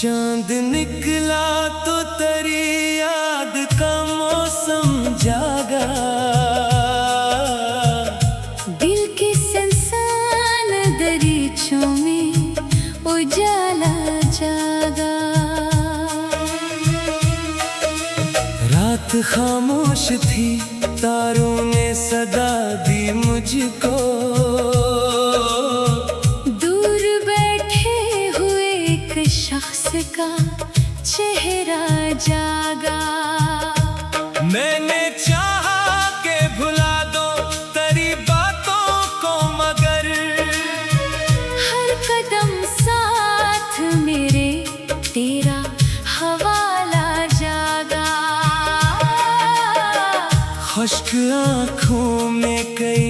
चांद निकला तो तेरी याद का मौसम जागा। दिल के संसान दरीचों में उजाला जागा। रात खामोश थी, तारों ने सदा दी मुझको। दूर बैठे हुए एक शख्स का चेहरा जागा। मैंने चाहा के भुला दो तेरी बातों को, मगर हर कदम साथ मेरे तेरा हवाला जागा। खुश्क आँखों में कई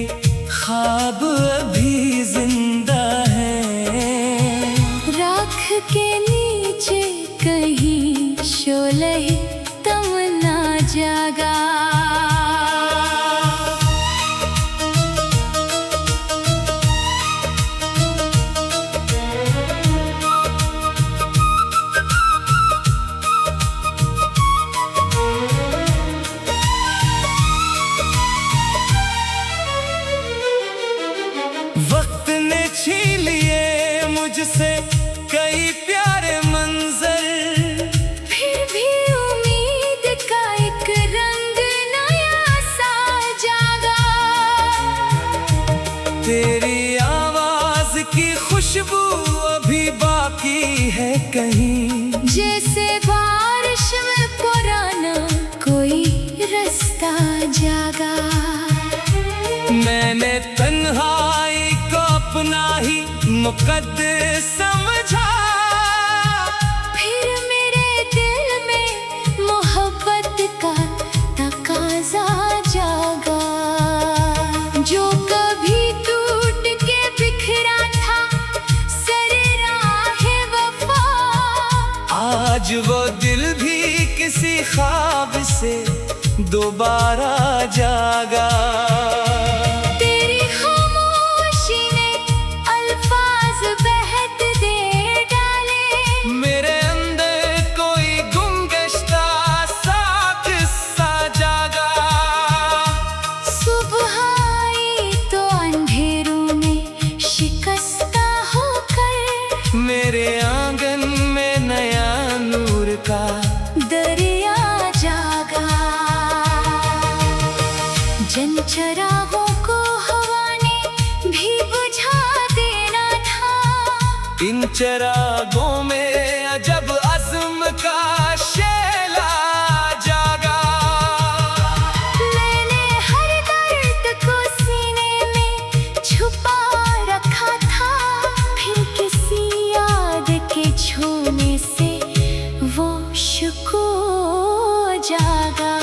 ख्वाब अभी जिंदा हैं। राख के नीचे कहीं शोले तमन्ना जागा। वक्त ने छीन लिए मुझसे कई प्यारे मंजर, फिर भी उम्मीद का एक रंग नया सा जागा। तेरी आवाज की खुशबू अभी बाकी है कहीं। जैसे बारिश में पुराना कोई रास्ता जागा। मैंने तन्हाई को अपना ही मुकद्दस समझा। फिर मेरे दिल में मोहब्बत का तकाजा जागा। जो कभी टूट के बिखरा था सरे राहे वफा, आज वो दिल भी किसी ख्वाब से दोबारा जागा। तेरी खामोशी ने अल्फाज बहत दे डाले। मेरे अंदर कोई गुमगश्ता सा किस्सा जागा। सुबह आई तो अंधेरों में शिकस्ता होकर मेरे आंगन में नया नूर का दरिया जागा। जन चरागों को हवा ने भी बुझा देना था। इन चरागों में अजब अज़्म का शेला जागा। मैंने हर दर्द को सीने में छुपा रखा था। फिर किसी याद के छूने से वो सुकून जागा।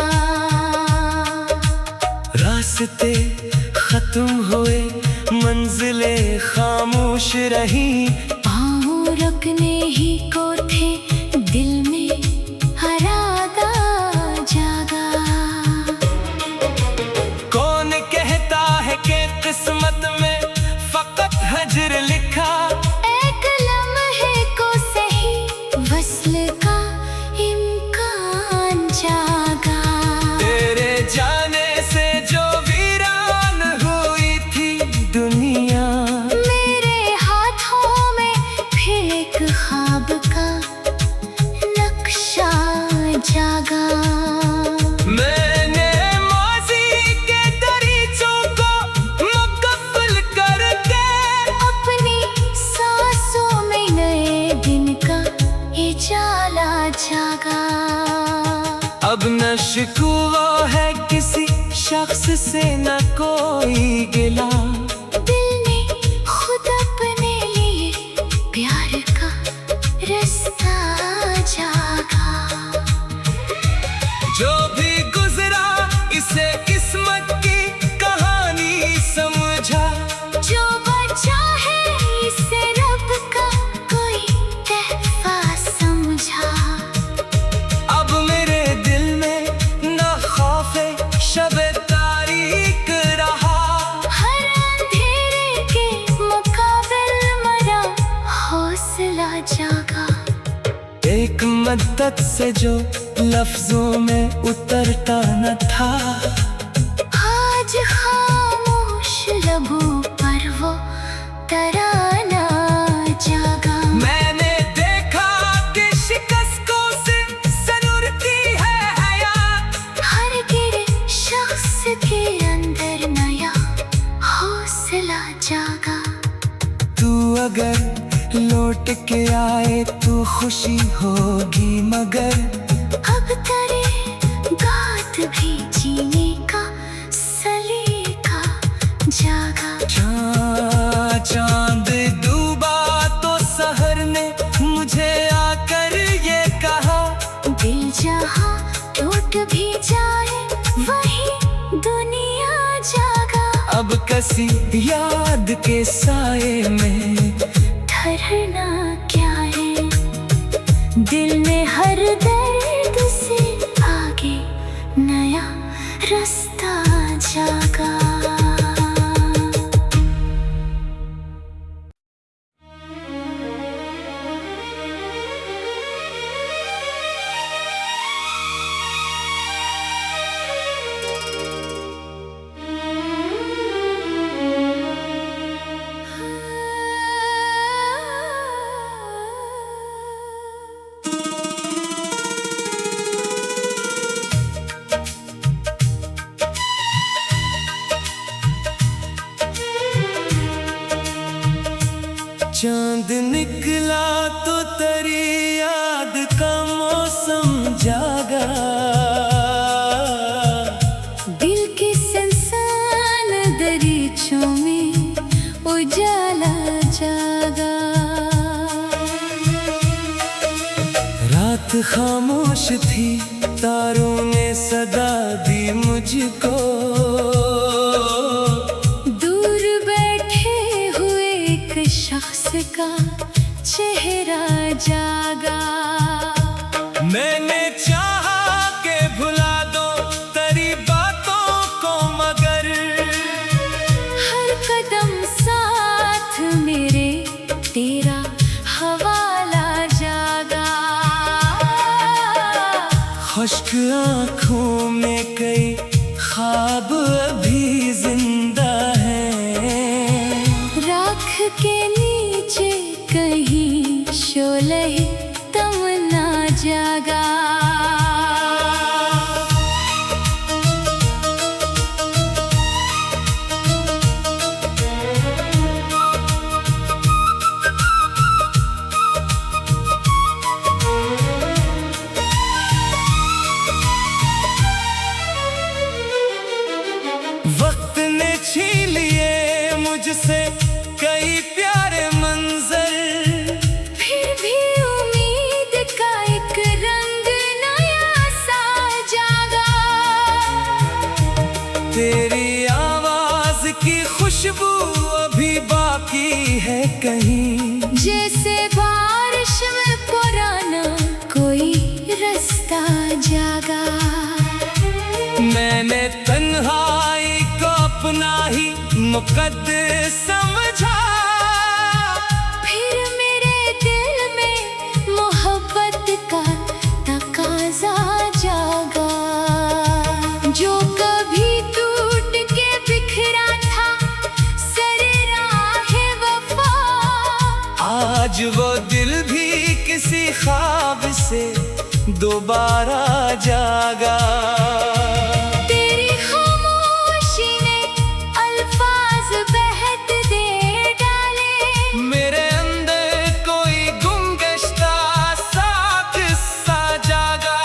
रास्ते खत्म हुए, मंजिलें खामोश रही। पाँव रखने ही को थे, दिल में हरादा जागा। कौन कहता है कि किस्मत में फकत हजर लिखा। एक लम्हे को सही वस्ल का इम्कान जागा। तेरे जाने से जो वीरान हुई थी दुनिया, मेरे हाथों में फिर एक ख्वाब का नक्शा जागा। मैंने माज़ी के दरीचों को मुकम्मल करके अपनी सांसों में नए दिन का उजाला जागा। अब न शिकवा है किसी शख्स से, न कोई गिला। दिल ने खुद अपने लिए प्यार का रास्ता जागा। जो भी गुजरा इसे किस्मत की कहानी समझा। जो बचा है इसे रब का कोई तोहफा समझा। अब मेरे दिल में न खौफे शबे तारीक रहा। हर अंधेरे के मुकाबिल मरा हौसला जागा। एक मद्दत से जो लफ्जों में उतरता न था, आज खामोश लबों पर वो तराना जागा। मैंने देखा कि शिकस्तों से सनूरती है हयात, हर गिरे शख्स के अंदर नया हौसला जागा। तू अगर लौट के आए तो खुशी होगी, मगर अब तेरे गात भी जीने का सलीका जागा। चांद डूबा तो सहर ने मुझे आकर ये कहा, दिल जहाँ टूट भी जाए वही दुनिया जागा। अब कसी याद के साए में ठहरना क्या है, दिल में हर दर्द से आगे नया रास्ता जागा। चांद निकला तो तेरी याद का मौसम जागा, दिल के संसान दरीचों में उजाला जागा। रात खामोश थी, तारों ने सदा दी मुझको, दूर बैठे हुए एक शख्स का चेहरा जागा। मैंने चाहा के भुला दो तेरी बातों को, मगर हर कदम साथ मेरे तेरा हवाला जागा। खुश्क आँखों में कई ख्वाब अभी जिंदा हैं, राख के नीचे कहीं शोले तमन्ना जागा। वक्त ने छीन लिए मुझसे कई प्यारे मंजर, फिर भी उम्मीद का एक रंग नया सा जागा। तेरी आवाज की खुशबू अभी बाकी है कहीं, जैसे बारिश में पुराना कोई रास्ता जागा। मैंने तन्हाई को अपना ही मुकद्दस समझा, फिर मेरे दिल में मोहब्बत का तकाजा जागा। जो कभी टूट के बिखरा था सरे राहे वफा, आज वो दिल भी किसी ख्वाब से दोबारा जागा। तेरी खामोशी ने अल्फाज बहत दे डाले, मेरे अंदर कोई गुमगश्ता सा किस्सा जागा।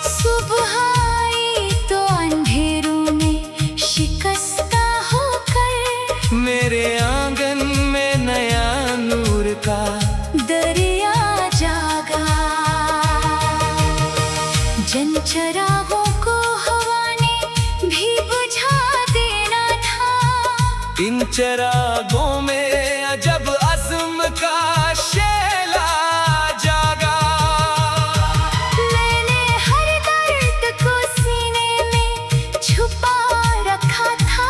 सुबह आई तो अंधेरों में शिकस्ता होकर, मेरे आंगन में नया नूर का दरिया जागा। जन चरागों को हवा ने भी बुझा देना था, इन चरागों में अजब अज़्म का शेला जागा। मैंने हर दर्द को सीने में छुपा रखा था,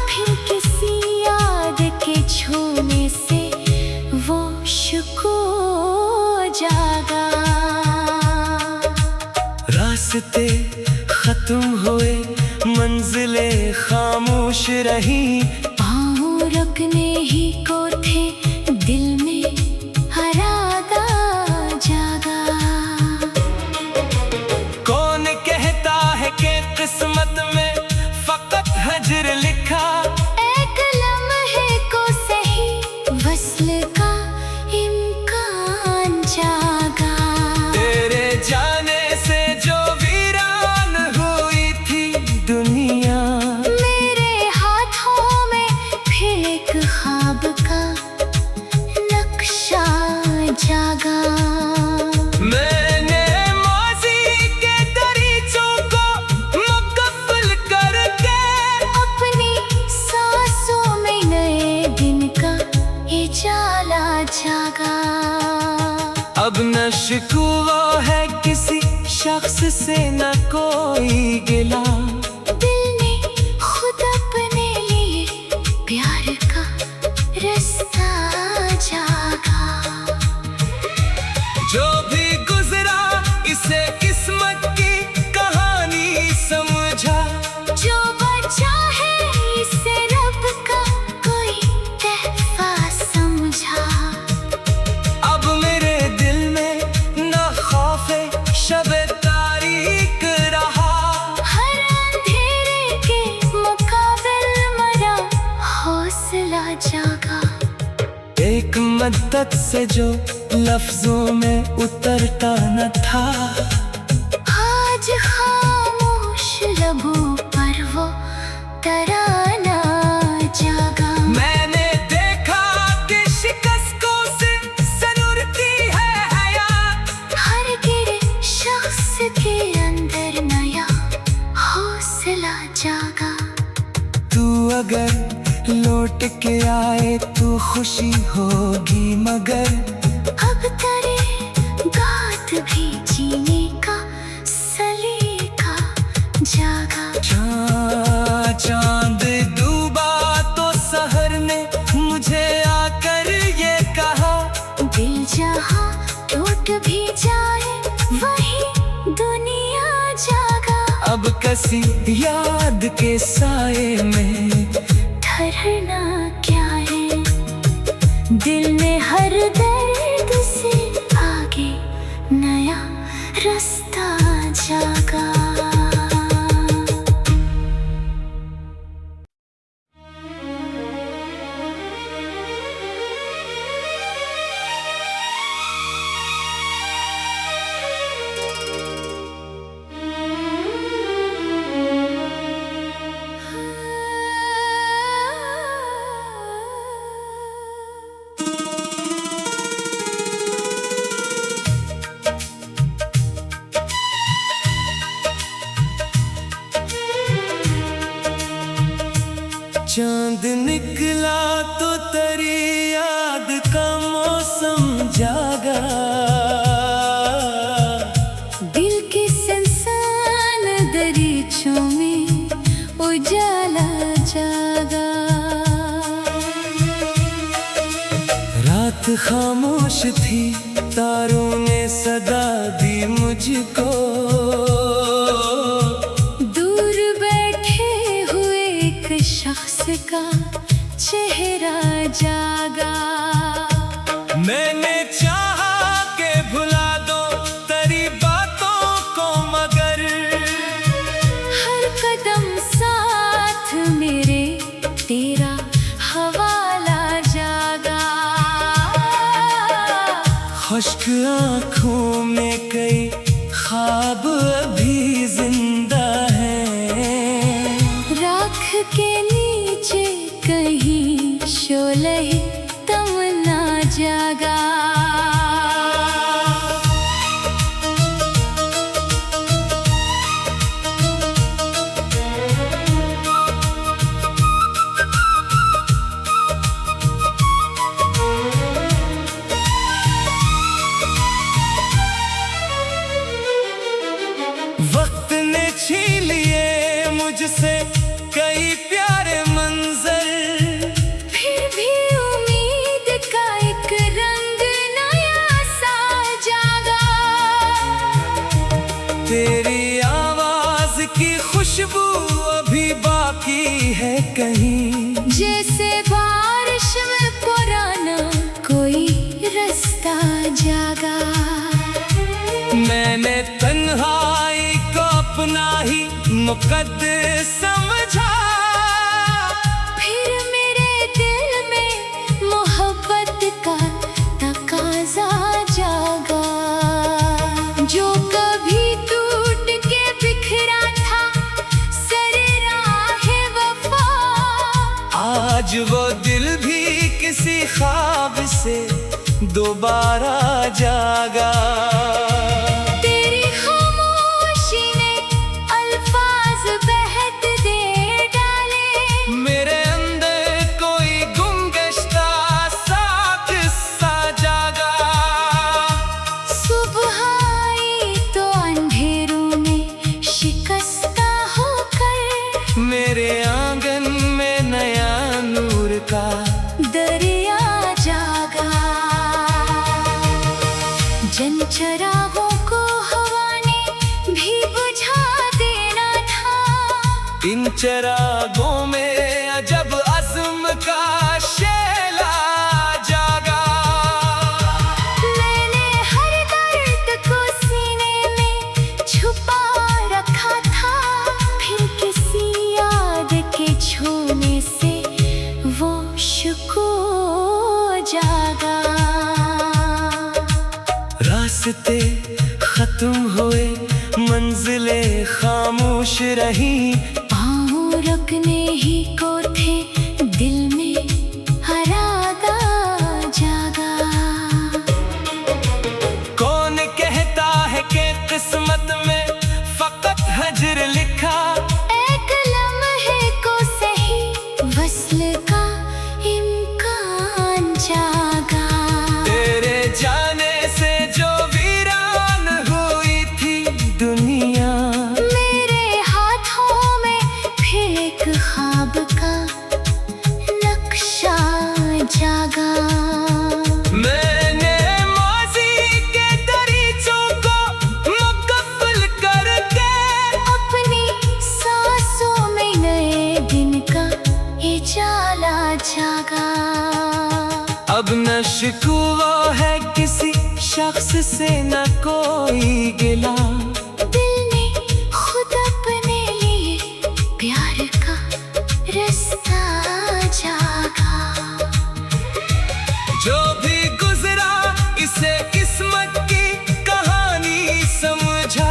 फिर किसी याद के छूने से वो शुको जागा। रास्ते खत्म हुए, मंजिलें खामोश रही, पाँव रखने ही को थे, दिल में हरादा जागा। कौन कहता है कि किस्मत में फकत हजर लिखा, एक लम्हे को सही वस्ल का इम्कान जागा। तेरे जाने से जो वीरान हुई थी दुनिया, मेरे हाथों में फिर एक ख्वाब का नक्शा जागा। मैंने माज़ी के दरीचों को मुकम्मल करके, अपनी सांसों में नए दिन का उजाला जागा। अब न शिकवा है किसी शख्स से, न कोई गिला, दिल ने खुद अपने लिए प्यार का रास्ता जागा। जो भी गुजरा इसे किस्मत की कहानी समझा, जो बचा है इसे रब का कोई तोहफा समझा। अब मेरे दिल में न खौफे शबे तारीक रहा, हर अंधेरे के मुकाबिल मरा हौसला जागा। एक मद्दत से जो लफ्जों में उतरता न था, आज खामोश लबों पर वो तराना जागा। मैंने देखा कि शिकस्तों से सनूरती है हयात, हर गिरे शख्स के अंदर नया हौसला जागा। तू अगर लौट के आए तो खुशी होगी, मगर अब तेरे गात भी जीने का सलीका जागा। चांद डूबा तो सहर ने मुझे आकर ये कहा, दिल जहाँ टूट भी जाए वही दुनिया जागा। अब किसी याद के साए में ठहरना क्या है, दिल ने हर दर्द से आगे नया रास्ता जागा। चांद निकला तो तेरी याद का मौसम जागा, दिल के संसान दरीचों में उजाला जागा। रात खामोश थी, तारों ने सदा दी मुझको, दूर बैठे हुए एक शख्स का चेहरा जागा। मैंने चाहा के भुला दो तेरी बातों को, मगर हर कदम साथ मेरे तेरा हवाला जागा। खुश्क आँखों में कई ख्वाब अभी जिंदा हैं, राख के नीचे कहीं शोले तमन्ना जागा। वक्त ने छीन लिए मुझसे कई प्यारे मंजर, फिर भी तेरी आवाज की खुशबू अभी बाकी है कहीं, जैसे बारिश में पुराना कोई रास्ता जागा। मैंने तन्हाई को अपना ही मुकद्दर समझा, फिर मेरे दिल में मोहब्बत का तकाजा जागा। जो कभी टूट के बिखरा था सरे राहे वफा, आज वो दिल भी किसी ख्वाब से दोबारा जागा। तेरी खामोशी ने अल्फाज बहत दे डाले, मेरे अंदर कोई गुमगश्ता सा किस्सा जागा। सुबह आई तो अंधेरों में शिकस्ता होकर, मेरे आंगन में नया नूर का दरिया जागा। जन चरागों को हवा ने भी बुझा देना था, इन चरागों में अजब अज़्म का शेला जागा। मैंने हर दर्द को सीने में छुपा रखा था, फिर किसी याद के छूने से वो शुको जागा। रास्ते खत्म हुए, मंजिलें खामोश रही, पाँव रखने ही को थे, दिल में हरादा जागा। कौन कहता है कि किस्मत में फकत हजर लिखा, एक लम्हे को सही वस्ल का इम्कान जागा। तेरे जाने से जो वीरान हुई थी दुनिया, मेरे हाथों में फिर एक ख्वाब का नक्शा जागा। मैंने माज़ी के दरीचों को मुकम्मल करके, अपनी सांसों में नए दिन का उजाला जागा। अब न शिकवा है किसी शख्स से न कोई गिला, दिल ने खुद अपने लिए प्यार का रास्ता जागा। जो भी गुजरा इसे किस्मत की कहानी समझा,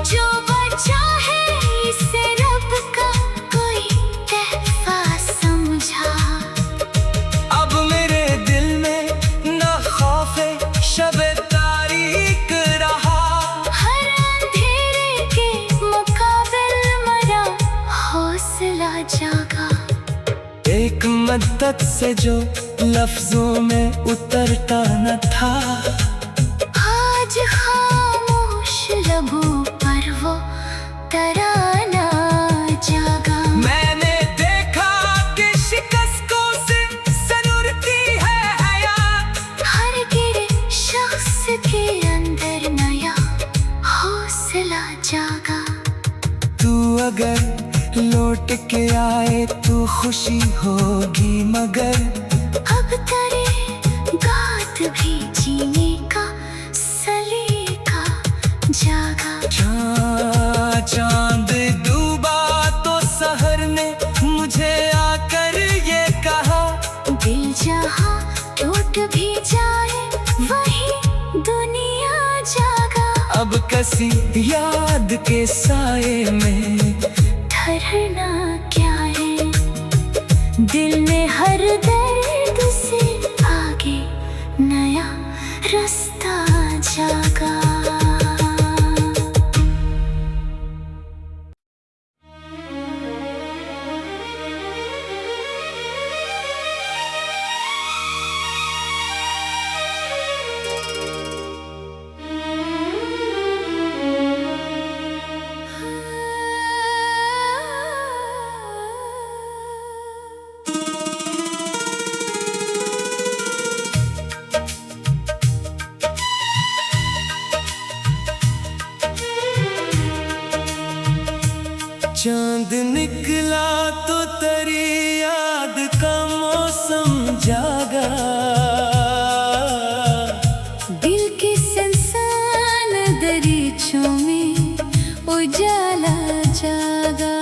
जो बचा है इसे रब का कोई तहफा समझा। अब मेरे दिल में न खौफे शबे तारीक रहा, हर अंधेरे के मुकाबिल मरा हौसला जागा। एक मद्दत से जो लफ्जों में उतरता न था, आज खामोश लबों पर वो तराना जागा। मैंने देखा कि शिकस्तों से सनूरती है हयात, हर गिरे शख्स के अंदर नया हौसला जागा। तू अगर लौट के आए तो खुशी होगी, मगर अब तेरे गात भी जीने का सलीका जागा। चांद डूबा तो सहर ने मुझे आकर ये कहा, दिल जहाँ टूट भी जाए वही दुनिया जागा। अब किसी याद के साए में ठहरना क्या है, दिल ने हर दर्द से आगे नया रास्ता जागा। चांद निकला तो तेरी याद का मौसम जागा, दिल के संसान दरीचों में उजाला जागा।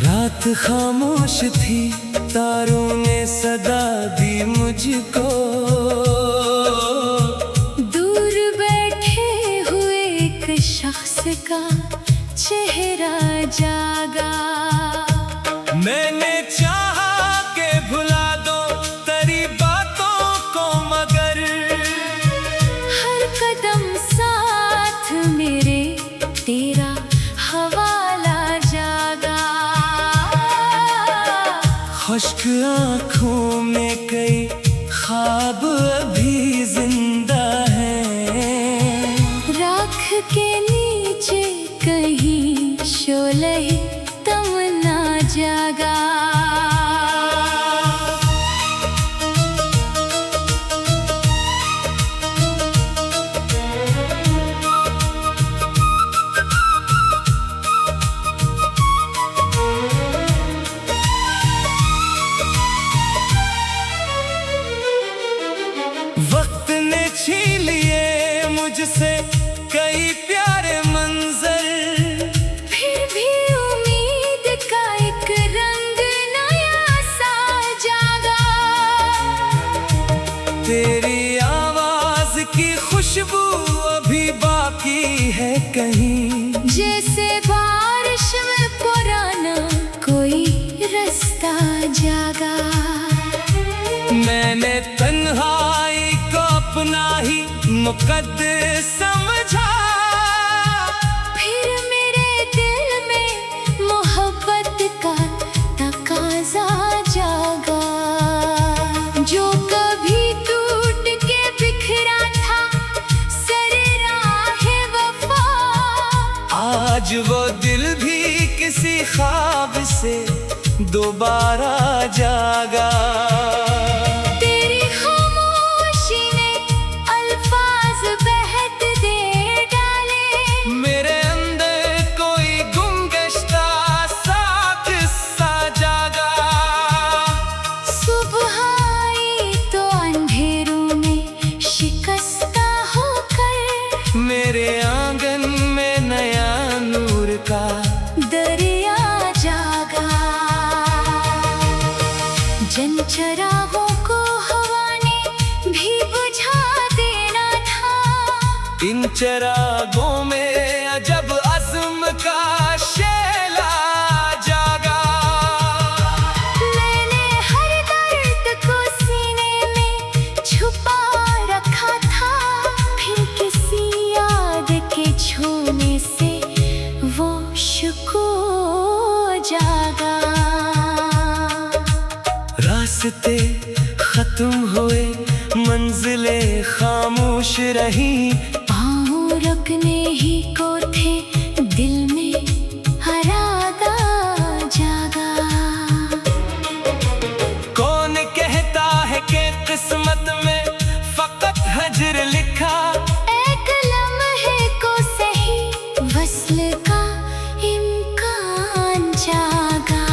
रात खामोश थी, तारों ने सदा दी मुझको, दूर बैठे हुए एक शख्स का चेहरा जागा। मैंने चाहा के भुला दो तेरी बातों को, मगर हर कदम साथ मेरे तेरा हवाला जागा। खुश्क आँखों में कई ख्वाब अभी जिंदा हैं, राख के नीचे कहीं शोले तमन्ना जागा। वक्त ने छीन लिए मुझसे कई प्यारे मंजर, फिर भी उम्मीद का एक रंग नया सा जागा। तेरी आवाज की खुशबू अभी बाकी है कहीं, जैसे बारिश में पुराना कोई रास्ता जागा। मैंने तन्हाई को अपना ही मुकद्दर समझा, फिर मेरे दिल में मोहब्बत का तकाजा जागा। जो कभी टूट के बिखरा था सरे राहे वफा, आज वो दिल भी किसी ख्वाब से दोबारा जागा। तेरी खामोशी ने अल्फाज बहत दे डाले, मेरे अंदर कोई गुमगश्ता सा किस्सा जागा। सुबह आई तो अंधेरों में शिकस्ता होकर, मेरे आंगन में नया नूर का दरिया जागा। जन चरागों को हवा ने भी बुझा देना था, इन चरागों में अजब अज़्म का शेला जागा। मैंने हर दर्द को सीने में छुपा रखा था, फिर किसी याद के छूने से वो सुकून जागा। रास्ते खत्म हुए, मंजिलें खामोश रही, पाँव रुकने ही को थे, दिल में हरादा जागा। कौन कहता है कि किस्मत में फकत हजर लिखा, एक लम्हे को सही वस्ल का इम्कान जागा।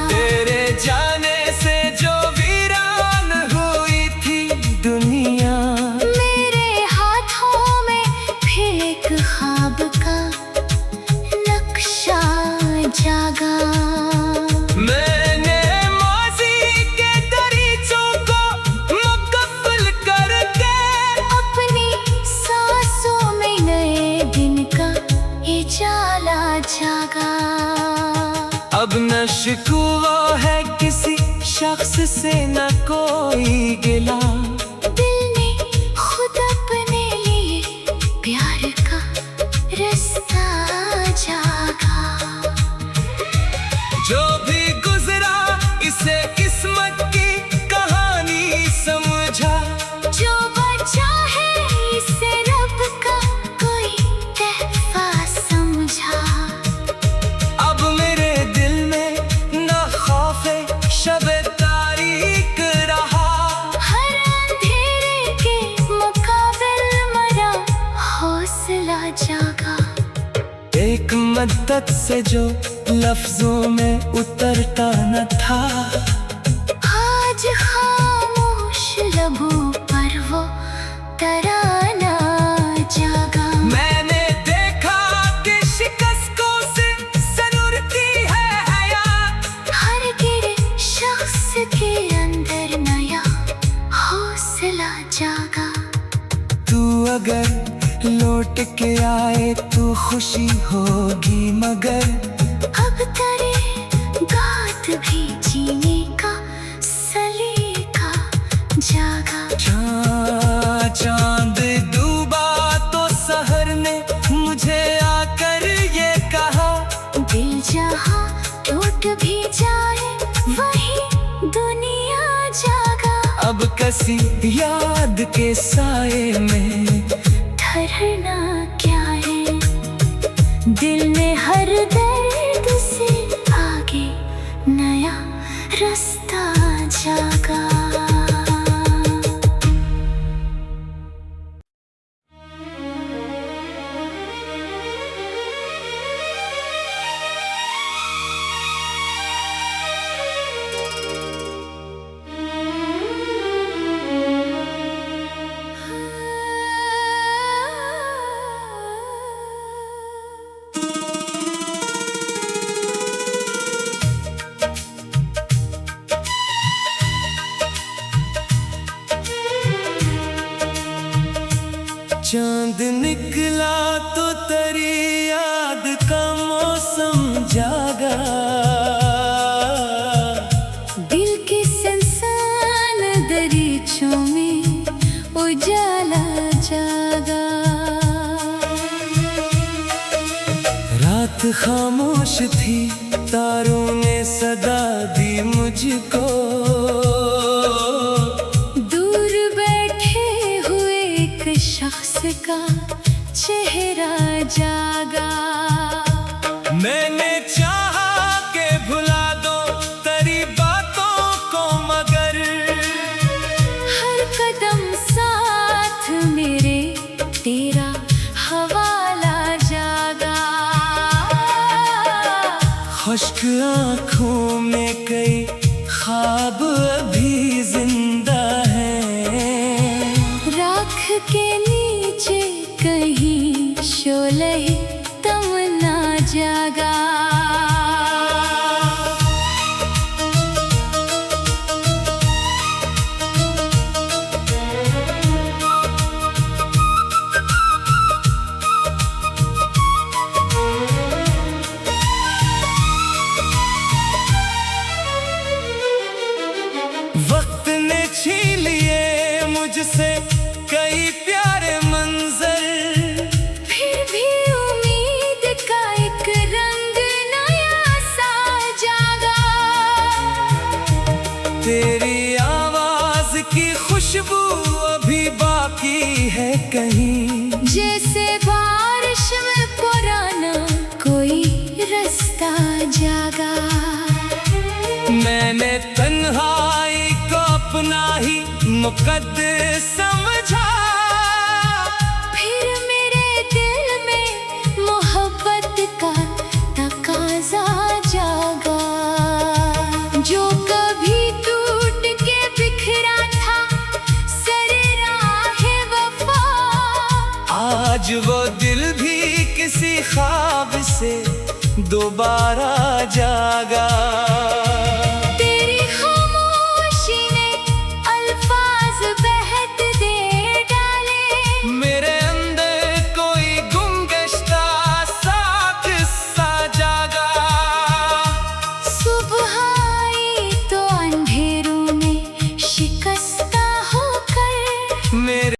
तेरे जाने से जो वीरान हुई थी दुनिया, मेरे हाथों में फिर एक ख्वाब का नक्शा जागा। मैंने माज़ी के दरीचों को मुकफ्फल करके, अपनी सांसों में नए दिन का उजाला जागा। अब न शिकवा है किसी शख्स से न कोई गिला, दिल ने खुद अपने लिए प्यार का रास्ता जागा। जो भी गुजरा इसे किस्मत की कहानी समझा, जो बचा है इसे रब का कोई तहफा समझा। अब मेरे दिल में न खौफ शब तारीक रहा, हर मद्दत से जो लफ्जों में उतरता न था, आज खामोश लबों पर वो तराना जागा। मैंने देखा कि शिकस्तों से जरूरती है हयात, हर गिरे शख्स के अंदर नया हौसला जागा। तू अगर लौट के आए तो खुशी होगी, मगर अब तेरे गात भी जीने का सलीका जागा। चांद डूबा तो सहर ने मुझे आकर ये कहा, दिल जहाँ टूट भी जाए वही दुनिया जागा। अब किसी याद के साए में ठहरना क्या है, दिल ने हर दर्द से आगे नया रास्ता जागा। चांद निकला तो तेरी याद का मौसम जागा, दिल के संसान दरीचों में उजाला जागा। रात खामोश थी, तारों ने सदा दी मुझको, दूर बैठे हुए एक शख्स का चेहरा जागा। मैंने चाहा के भुला दो तेरी बातों को, मगर हर कदम साथ मेरे तेरा हवाला जागा। खुश्क आँखों में कई ख्वाब अभी जिंदा हैं, राख के नीचे कहीं शोले तमन्ना जागा। वक्त ने छीन लिए मुझसे कई प्यारे मंजर, फिर भी उम्मीद का एक रंग नया सा जागा। तेरी आवाज की खुशबू अभी बाकी है कहीं, जैसे बारिश में पुराना कोई रास्ता जागा। मैंने तन्हाई को अपना ही मुकद्दर समझा, फिर मेरे दिल में मोहब्बत का तकाजा जागा। जो कभी टूट के बिखरा था सरे राहे वफा, आज वो दिल भी किसी ख्वाब से दोबारा जागा।